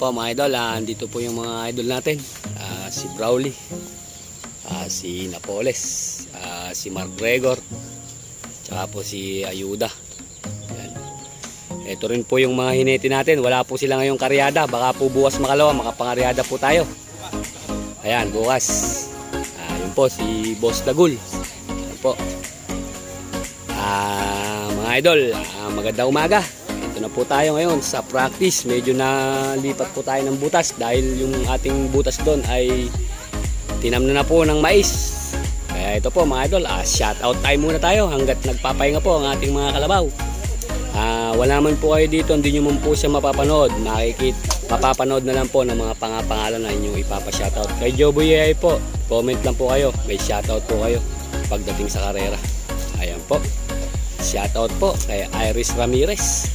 po mga idol, andito po yung mga idol natin. Si Brawley, si Napoles, si Mark Gregor, tsaka po si Ayuda. Yan. Ito rin po yung mga hinete natin. Wala po sila ngayong karyada. Baka po bukas makalawa, makapangaryada po tayo. Ayan, bukas. Yun po, si Boss Dagul. Ayan po. Mga idol, magandang umaga. Na po tayo ngayon sa practice. Medyo nalipat po tayo ng butas dahil yung ating butas doon ay tinamna na po ng mais. Kaya ito po mga idol, shout out time muna tayo hanggat nagpapahinga po ang ating mga kalabaw. Wala man po kayo dito, hindi nyo man po siya mapapanood. Mapapanood na lang po ng mga pangalan na inyong ipapa-shoutout. Kay Joboy ay po, comment lang po kayo, may shoutout po kayo pagdating sa karera. Ayan po, shoutout po kay Iris Ramirez.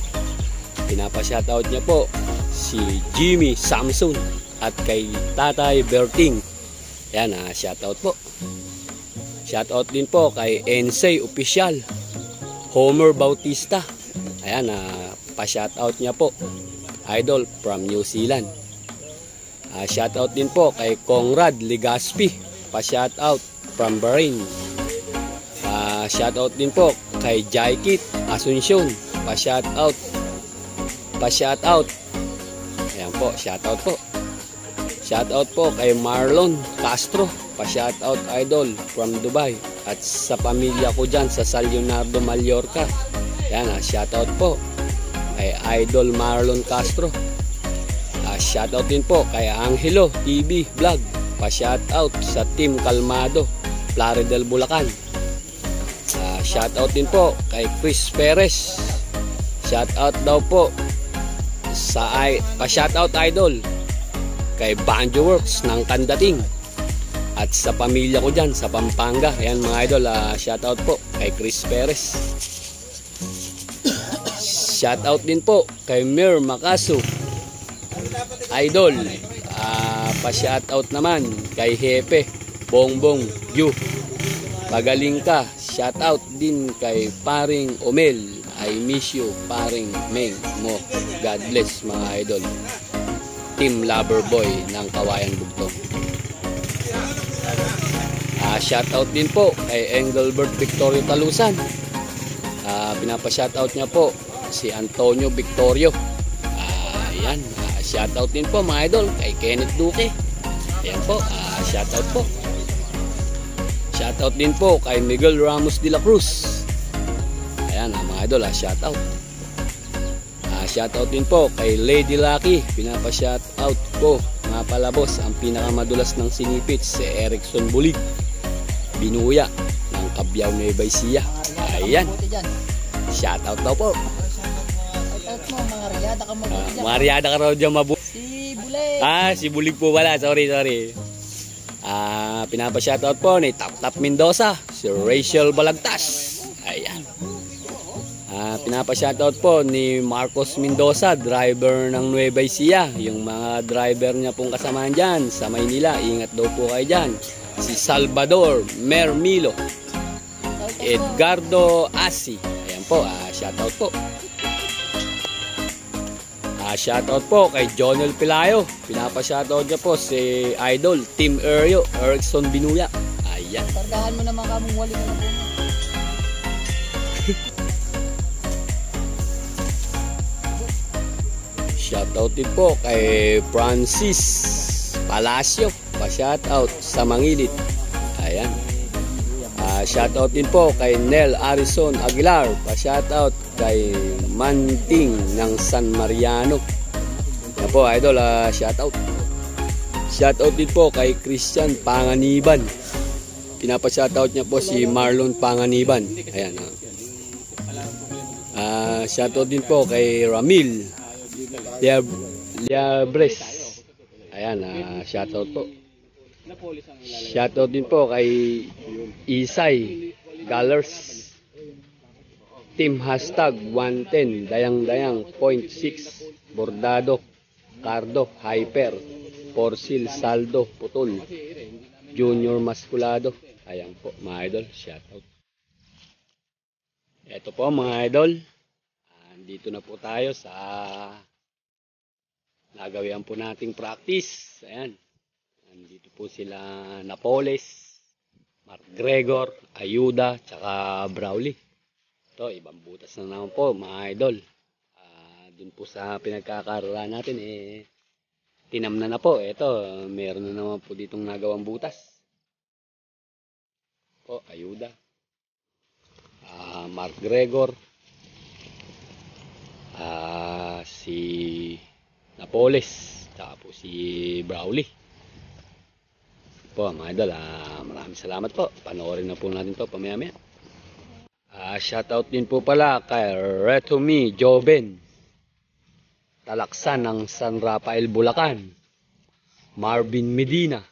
Pinapa-shoutout niya po si Jimmy Samson at kay Tatay Berting. Yan, shoutout po. Shoutout din po kay Ensay Official, Homer Bautista. Ayan, pa-shoutout niya po. Idol from New Zealand. Shoutout din po kay Conrad Legaspi, pa-shoutout from Bahrain. Shoutout din po kay Jaikit Asuncion, pa-shoutout. Ayan po, shoutout po. Shoutout po kay Marlon Castro, pa-shoutout idol from Dubai. At sa pamilya ko dyan sa San Leonardo, Mallorca. Ayan, shoutout po kay idol Marlon Castro. Shoutout din po kay Angelo TV Vlog, pa-shoutout sa Team Kalmado, Plaridel, Bulacan. Shoutout din po kay Chris Perez. Shoutout daw po sa pa-shoutout idol kay Banjo Works ng Kandating at sa pamilya ko dyan sa Pampanga. Ayan mga idol, shoutout po kay Chris Perez. Shoutout din po kay Mir Makasu idol. Pa-shoutout naman kay Hepe Bongbong Yu, pagaling ka. Shoutout din kay Paring Omel, I miss you paring Meng mo. God bless mga idol. Team Loverboy ng Kawayan Bugtong. Shoutout din po kay Engelbert Victorio Talusan. Pinapa-shoutout niya po si Antonio Victorio. Ayan, shoutout din po mga idol kay Kenneth Duque. Ayan po, shoutout po. Shoutout din po kay Miguel Ramos de la Cruz. Ayan mga idol, shoutout. Shoutout din po kay Lady Lucky. Pinapa-shoutout po mga palabos ang pinakamadulas ng sinipit, si Erickson Bulig Binuya ng Cabiao, Nueva Ecija. Ayan, shoutout daw po. Shoutout mo, mga riyada ka mabuti dyan. Mga riyada ka raw dyan mabuti. Si Bulig. Si Bulig po pala, sorry. Pinapa-shoutout po ni Tap Mendoza, si Rachel Balagtas. Ayan. Pinapa-shoutout po ni Marcos Mendoza, driver ng Nueva Ecija. Yung mga driver niya pong kasamahan dyan sa Maynila, ingat daw po kayo dyan. Si Salvador Mermilo, Edgardo Asi. Ayan po, shoutout po. Shoutout po kay Jonel Pilayo. Pinapa-shoutout niya po si idol Team Eryo, Erickson Binuya. Ayan. Kargahan mo naman kamong wali mo na po. Shoutout din po kay Francis Palacio, pa-shoutout sa Mangilit. Ayan. Shoutout din po kay Nel Arison Aguilar, pa-shoutout kay Manting ng San Mariano. Ayan po idol, shoutout. Shoutout din po kay Christian Panganiban. Pinapa-shoutout niya po si Marlon Panganiban. Ayan. Shoutout din po kay Ramil Liabres. Ayan, shoutout po. Shoutout din po kay Isay Galers. Team hashtag 110 Dayang 0.6 Bordado Cardo Hyper Porcil Saldo Putol Junior Masculado. Ayan po mga idol, shoutout. Ito po mga idol, dito na po tayo sa nagawian po nating practice. Ayan. Nandito po sila Napoles, Mark Gregor, Ayuda, tsaka Brawley. Ito, ibang butas na naman po mga idol. Dun po sa pinagkakaroon natin, tinamna na po. Ito, meron na naman po ditong nagawang butas. Po, Ayuda, Mark Gregor, si Napoles, tsaka po si Brawley. Po mga idol, maraming salamat po. Panoorin na po natin to pamaya-maya. Shoutout din po pala kay Retomi Joven, Talaksan ng San Rafael, Bulacan. Marvin Medina.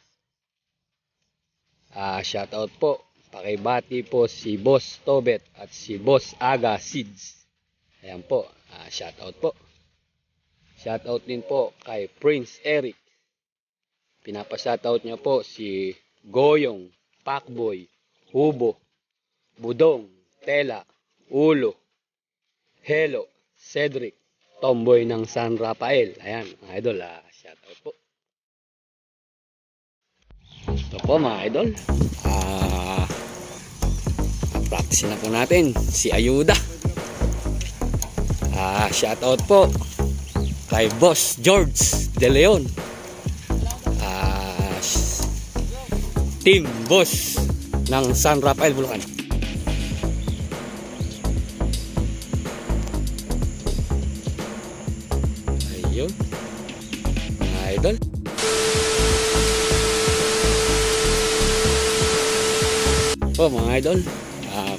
Shoutout po. Pakibati po si Boss Tobet at si Boss Aga Seeds. Ayan po. Shoutout po. Shoutout din po kay Prince Eric. Pinapa-shoutout niya po si Goyong, Pacboy, Hubo, Budong, Tela, Ulo, Hello, Cedric, Tomboy ng San Rafael. Ayan, mga idol, shoutout po. Ito po mga idol. Practice na po natin si Ayuda. Shoutout po kay Boss George De Leon. Team Boss ng San Rafael, Bulacan. Ayun, mga idol. Po mga idol,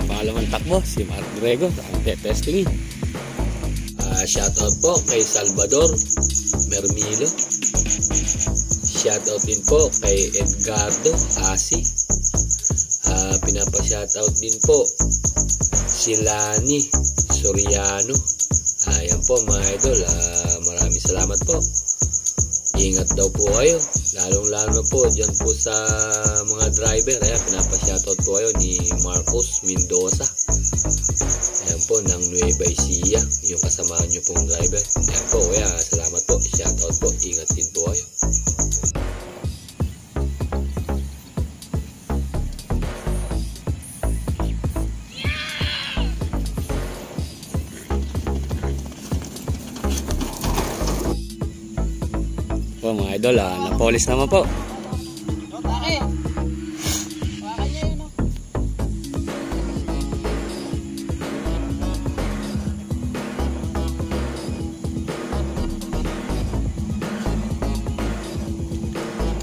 pangalawang takbo si Mark Gregor ang testingin. Shoutout po kay Salvador Mermilo. Shoutout din po kay Edgardo Asi. Pinapa-shoutout din po si Lani Soriano. Ayan po mga idol, maraming salamat po. Ingat daw po kayo, lalong-lalo po dyan po sa mga driver. Ayan, pinapa-shoutout po kayo ni Marcos Mendoza. Ayan po, ng Nueva Ecija, yung kasamahan nyo pong driver. Ayan po, kaya salamat po, shoutout po, ingat din po kayo. Po mga idol, Napoles naman po. Bakit? Bakit niya yun,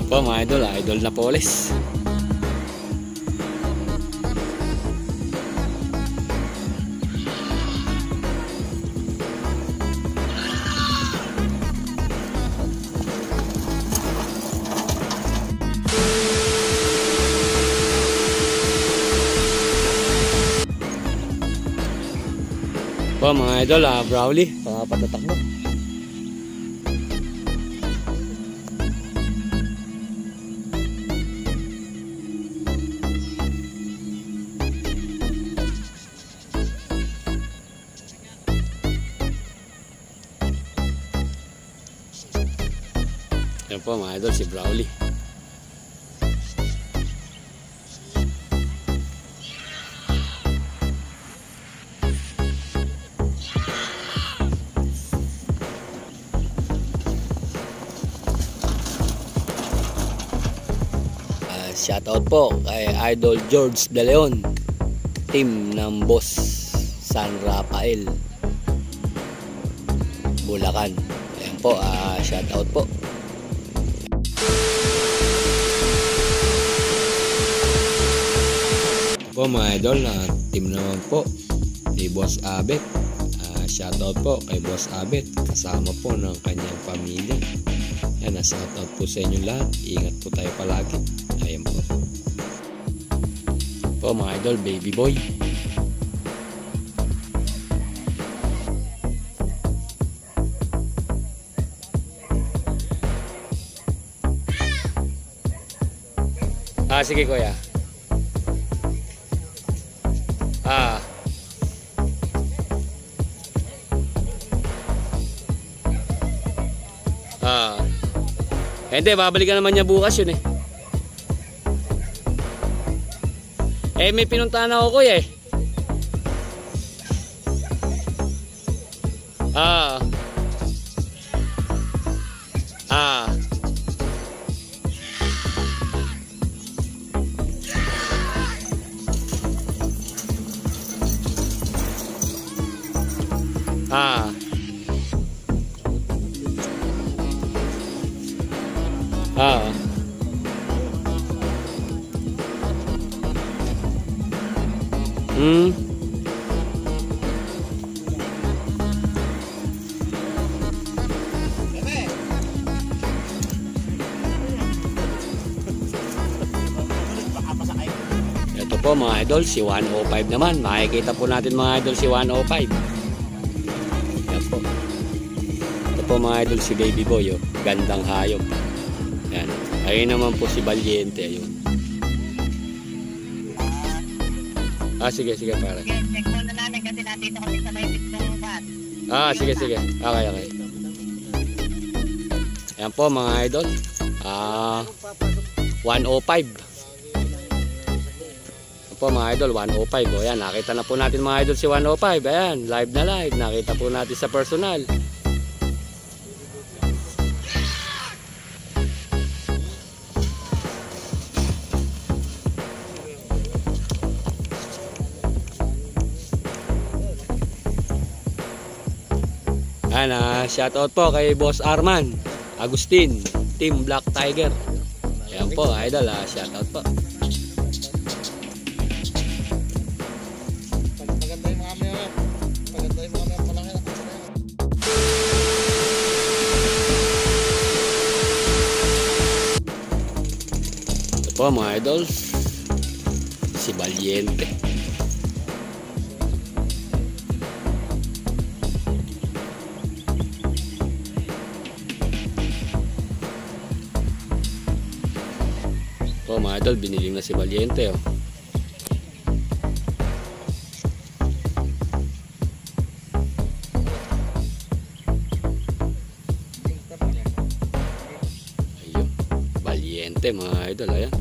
Po mga idol, Idol Napoles. Po mga idol, Brawley, pangapat na takbo. Yan po mga idol, si Brawley. Shoutout po kay Idol George De Leon, team ng Boss San Rafael, Bulacan. Ayan po, shoutout po. Po mga idol, team naman po ni Boss Abet. Shoutout po kay Boss Abet, kasama po ng kanyang pamilya. Yan, shoutout po sa inyo lahat. Ingat po tayo palagi. Ayan po. Po mga idol, Baby Boy. Sige kuya. Ah. Hindi, babalikan naman niya bukas yun eh. May pinuntahan ako kuya eh. Ah. Ah. Ah. Ah. Hmm. Ito po mga idol, si 105 naman. Makikita po natin mga idol si 105. Yan po. Ito po mga idol si Baby Boy, oh. Gandang hayop. Yan. Ayun naman po si Valiente, ayun. Sige pare. Check muna namin kasi nandito kami sa may ng bat. Sige. Okay. Ayan po mga idol. 105. Ayan po mga idol, 105. O yan, nakita na po natin mga idol si 105. Ayan, live na live. Nakita po natin sa personal. Ayan, shoutout po kay Boss Arman Agustin, Team Black Tiger. Ayan po, idol, shoutout po. Maganda yung mga mayor. Maganda yung mga mayor. Malaki. Ito po mga idol, si Valiente. Oh, mga idol, biniling na si Valiente, oh. Ayun, Valiente mga idol, ayan.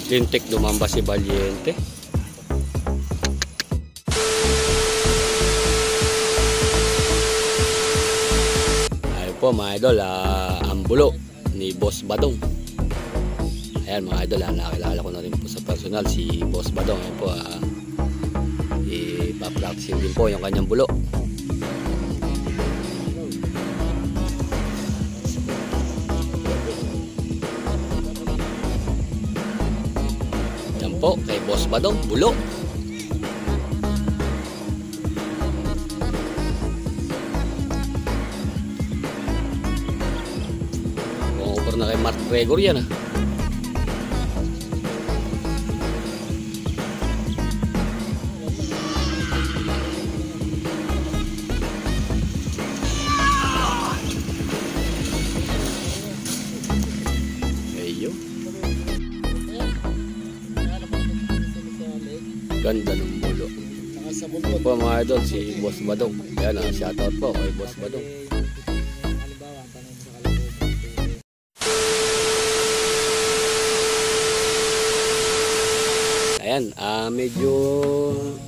Lintik lumamba si Valiente. Po mga idol, ang bulo ni Boss Badong. Ayan mga idol, nakilala ko na rin po sa personal si Boss Badong. Ayan po, ipapractice din po yung kanyang bulo. Ayan po kay Boss Badong, bulo. Na kay Mark Gregor yan, Ayo. Ganda ng bulo. Ito po mga idol, si Boss Badong. Ayan, shoutout po kay Boss Badong. Ayan, medyo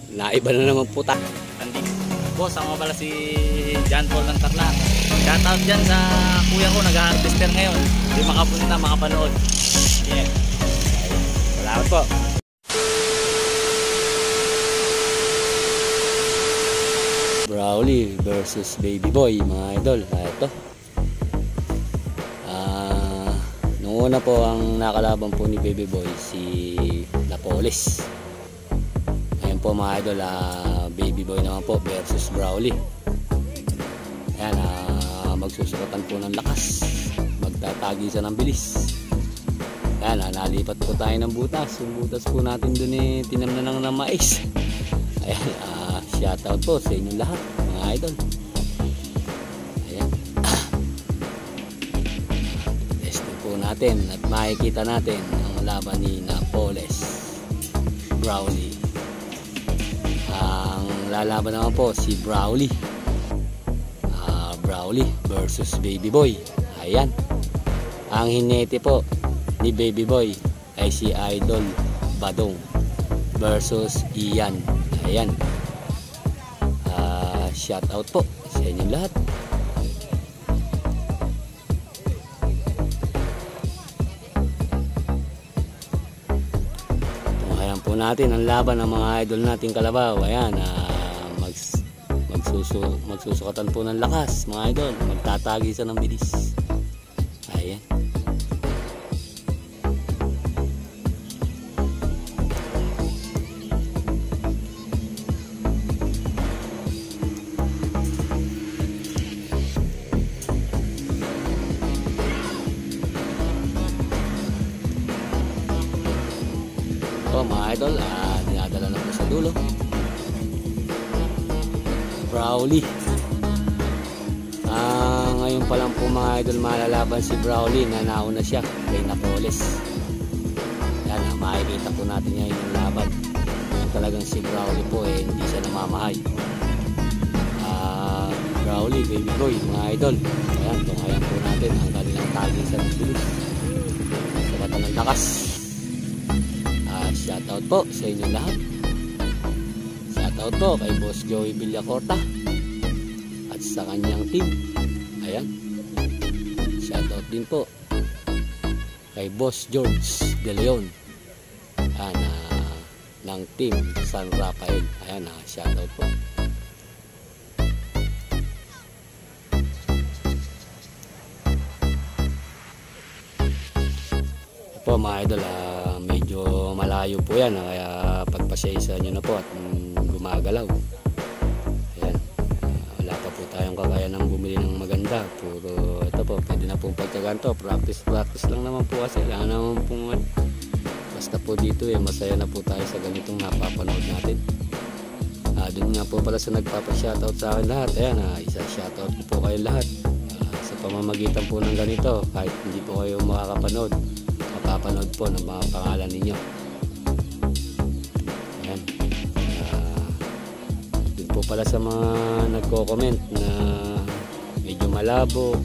naiba na naman po ta. Boss, ako pala si John Paul ng Tarlac. Shoutout dyan sa kuya ko, nag-harvester ngayon. Hindi makapunta, makapanood. Yeah. Salamat po. Brawley versus Baby Boy mga idol. Ito. Nung una po ang nakalaban po ni Baby Boy si Napoles. Ayan po mga idol, Baby Boy naman po versus Brawley. Ayan, magsusuratan po ng lakas, magtatagisan ng bilis. Ayan, nalipat po tayo ng butas. Yung butas po natin dun tinamnan ng mais. Ayan, shoutout po sa inyong lahat mga idol. Ayan. Testing po natin at makikita natin ang laban ni Napoles Brawley. Ang lalaban naman po si Brawley. Brawley versus Baby Boy. Ayan. Ang hinete po ni Baby Boy ay si Idol Badong versus Ian. Ayan. Shout out po sa inyong lahat. Tunghayan po natin ang laban ng mga idol nating kalabaw. Ayan. Magsusukatan po ng lakas mga idol. Magtatagisan ng bilis. Ayan. So mga idol, dinadala na po sa dulo. Brawley. Ngayon pa lang po mga idol malalaban si Brawley na nauna siya kay Napoles. Yan, makikita po natin ngayon yung laban. Talagang si Brawley po hindi siya namamahay. Brawley, Baby Boy, mga idol. Ayan, tunghayan po natin ang kanilang tagisan ng bilis. Sabatan ng lakas. Shoutout po sa inyo lahat. Shoutout po kay Boss Joey Villacorta at sa kanyang team. Ayan. Shoutout din po kay Boss George De Leon ng team San Rafael. Ayan, shoutout po. Po mga idol, medyo malayo po yan, kaya pagpasyaisa nyo na po at gumagalaw. Ayan, wala pa po tayong kagaya ng bumili ng maganda. Puro ito po, pwede na pong pagkaganto. Practice lang naman po kasi. Wala naman pong basta po dito masaya na po tayo sa ganitong napapanood natin. Doon nga po pala sa nagpapa-shoutout sa akin lahat. Ayan, isa shoutout ko po kayo lahat. Sa pamamagitan po ng ganito, kahit hindi po kayo makakapanood, mapapanood po ng mga pangalan ninyo. Ayan. Dun po pala sa mga nagko-comment na medyo malabo,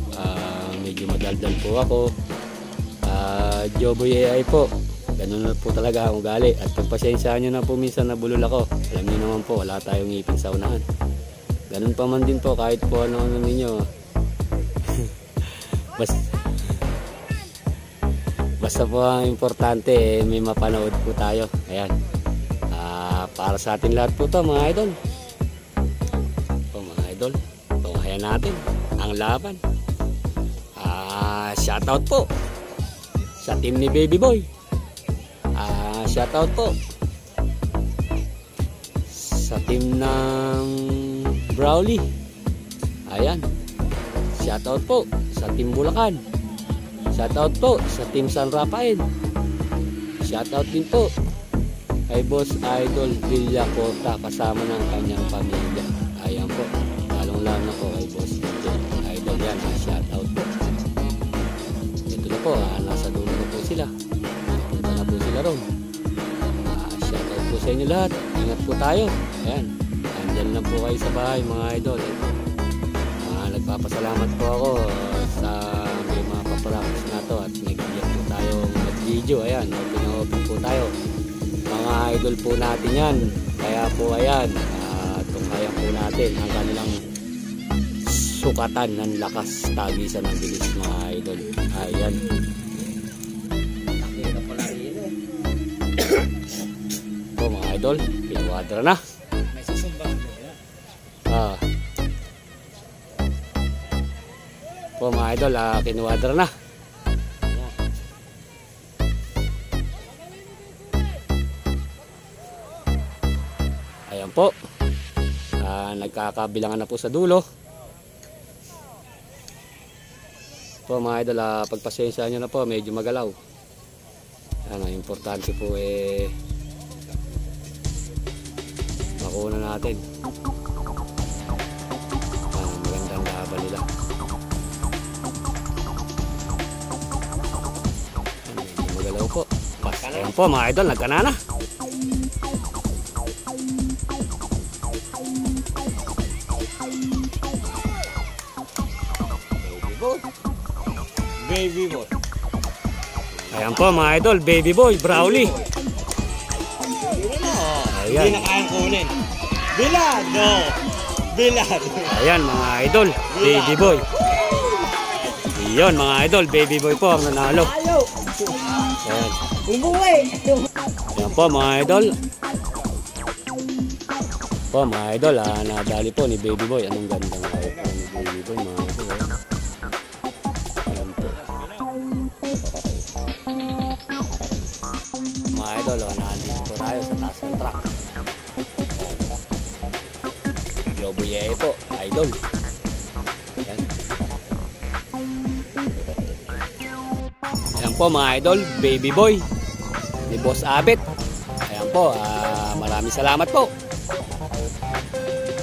medyo madaldal po ako. Joboy AI po, ganun na po talaga akong gali. At pagpasensyaan nyo na po minsan nabulol ako. Alam nyo naman po, wala tayong ngipin sa unahan. Ganun pa man din po kahit po ano-ano ninyo. Basta po ang importante may mapanood po tayo. Ayan. Para sa atin lahat po to mga idol. Mga idol, tunghayan natin ang laban. Shoutout po sa team ni Baby Boy. Shoutout po sa team ng Brawley. Ayan. Shoutout po sa team Bulacan. Shoutout po sa Team San Rafael. Shoutout din po kay Boss Idol Villacorta kasama ng kanyang pamilya. Ayan po. Lalong-lalo po kay Boss Idol yan. Shoutout po. Ito na po. Nasa dulo na po sila. Punta na po sila ron. Shoutout po sa inyo lahat. Ingat po tayo. Ayan. Andyan lang po kayo sa bahay mga idol. Nagpapasalamat po ako sa practice na to at nag-iyak po tayo mag-video. Ayan, open po tayo. Mga idol po natin yan. Kaya po ayan, tunghayan po natin ang kanilang sukatan ng lakas, tagisan ng bilis mga idol. Ayan. Po mga idol, pinuwadra na. May susumbang po mga idol, kinuwadra na. Ayan po. Nagkakabilangan na po sa dulo. Po mga idol, pagpasensya nyo na po, medyo magalaw. Ang importante po makuha natin. Magandang laban nila. Magalaw po. po. Ayan po mga idol, nagkanana. Baby boy. Ayan po mga idol, baby boy, Brawly. Hindi Ayan. na kayang kunin. Bilad! No! Bilad! Ayan mga idol, baby boy. Iyon mga idol, baby boy po ang nanalo. Ayan. Ayan po mga idol. Po mga idol, nadali po ni baby boy. Anong gandang ayot po ni baby boy mga idol. Ayan po. Mga idol, nandito po tayo sa taas ng truck. Globoye po, idol. Ayan. Ayan po mga idol, baby boy ni Boss Abet. Ayan po, maraming salamat po.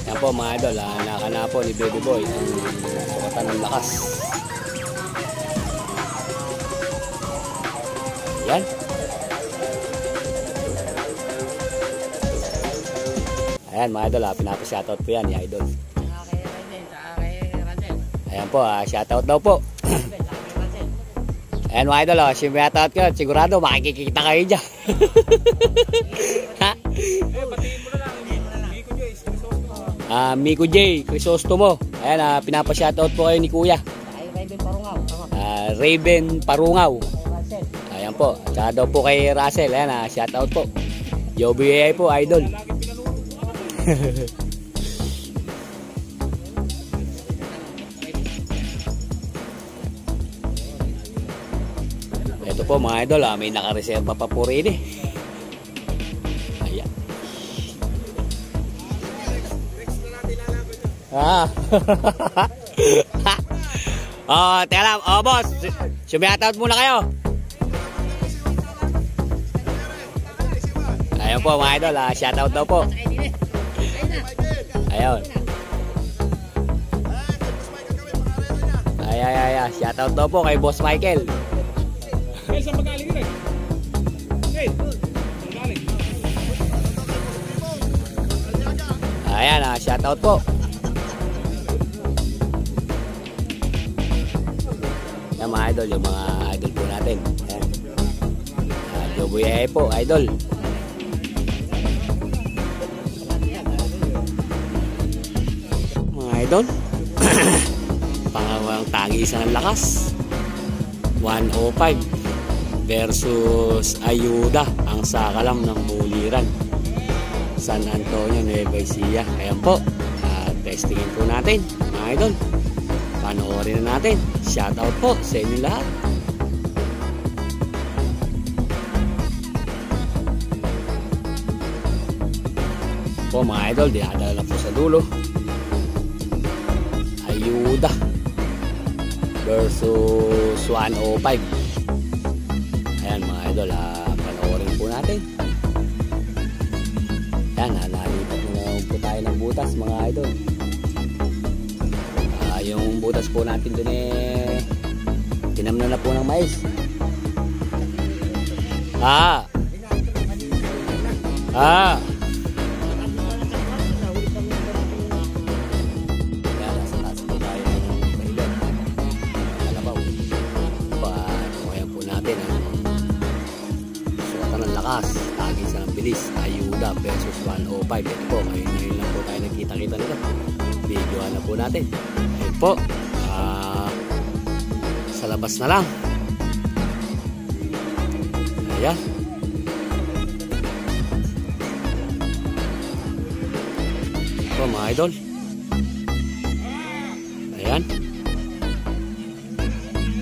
Ayan po mga idol, nakana po ni baby boy ang sukatan ng lakas. Ayan. Ayan mga idol, pinapa-shoutout po yan ni idol. Ayan po, shoutout daw po. Ayan mga idol, shoutout ko. Sigurado makikita kayo dyan. Ha? Miko J, Crisostomo. Ayan, pinapa-shoutout po kayo ni Kuya. Raven Parungaw. Ayan po, tsaka daw po kay Russell. Ayan, shoutout po. Joby po, idol. Ito po mga idol, may nakareserba pa po rin eh. Ayan. Teka lang, boss, sumiyatout muna kayo. Ayan po mga idol, shoutout daw po. Ayun. Ay, shoutout daw po kay Boss Michael. Ayan, shoutout po. Yan mga idol, yung mga idol po natin. Ayan. Jobuye po, idol. Idol. Pangawang tagisan ng lakas 105 versus Ayuda ang sakalam ng buliran San Antonio, Nueva Ecija. Ayan po, testingin po natin mga idol, panoorin na natin. Shoutout po sa inyo lahat. Po mga idol, dinadala na po sa dulo. Ayuda versus 105. Ayan mga idol, panoorin po natin. Ayan, nalipat na po tayo ng butas mga idol. Yung butas po natin dun tinamnan na po ng mais. Tagisan ng bilis, Ayuda versus 105. Ito po, ngayon lang po tayo nagkita-kita nito. Videoan na po natin. Ayun po, sa labas na lang. Ayan. Ito mga idol. Ayan.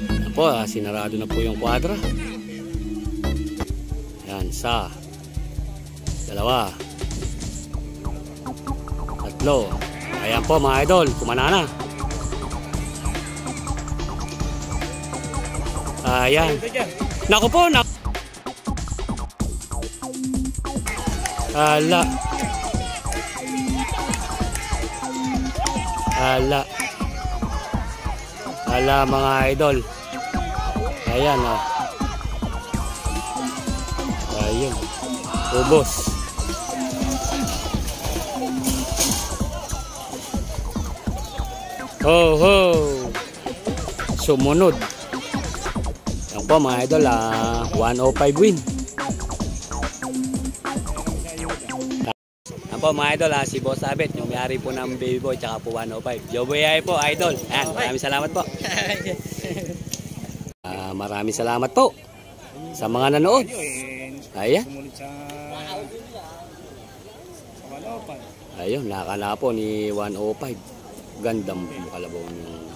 Ayan po, sinarado na po yung kwadra. Isa, dalawa, tatlo. Ayan po mga idol, kumanana. Ayan. Naku po, ala. Ala mga idol. Ayan, oh. Ayun. Ubos. Ho ho. Sumunod. Yan po mga idol, 105 win. Yan po mga idol, si Boss Abet, yung may-ari po ng Baby Boy, tsaka po 105. Joboy ay po, idol. Yan, maraming salamat po. Maraming salamat po sa mga nanood. Ayan. Ayun, nakakala po ni 105. Gandang kalabaw niyo.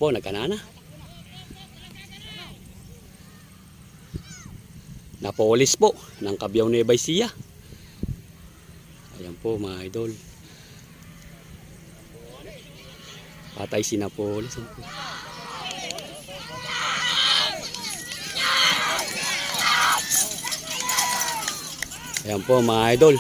po, nagkanana. Napolis po ng Kabyaw Nueva Ecija. Ayan po mga idol. Patay si Napolis. Ayan po mga idol.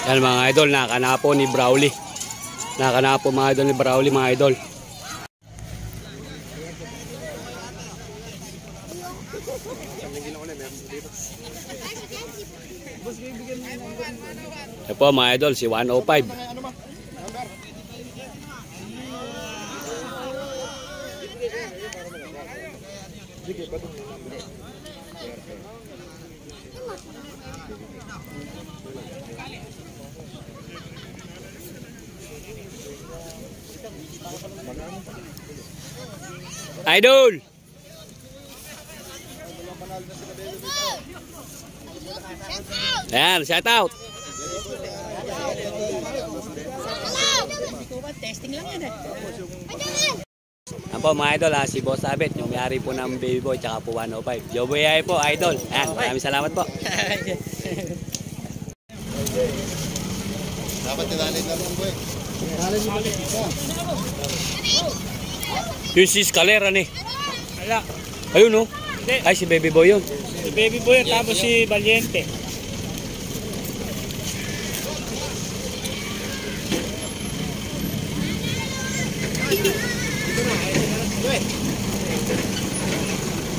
Yan mga idol, nakanapo ni Brawley. Nakanapo mga idol ni Brawley mga idol. Ito po mga idol, si 105. Idol! Ayan, shout out! Testing lang yan eh. Yan po mga idol, si Boss Abet, yung may-ari po ng Baby Boy, tsaka po 105. Joboy ay po, idol. Ayan, maraming salamat po. Dapat tinalin lang ang buhay. Yung si Scalera ni. Wala. Ayun no? Ay, si Baby Boy yun. Si Baby Boy tapos si Valiente.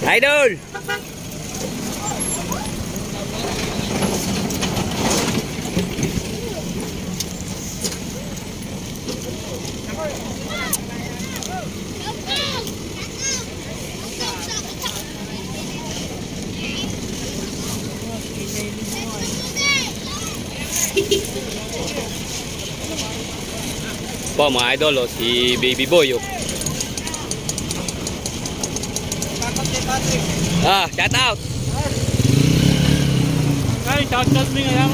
Idol! Po mga idol, si Baby Boy. Shout out! Ay, shout out mo nga lang.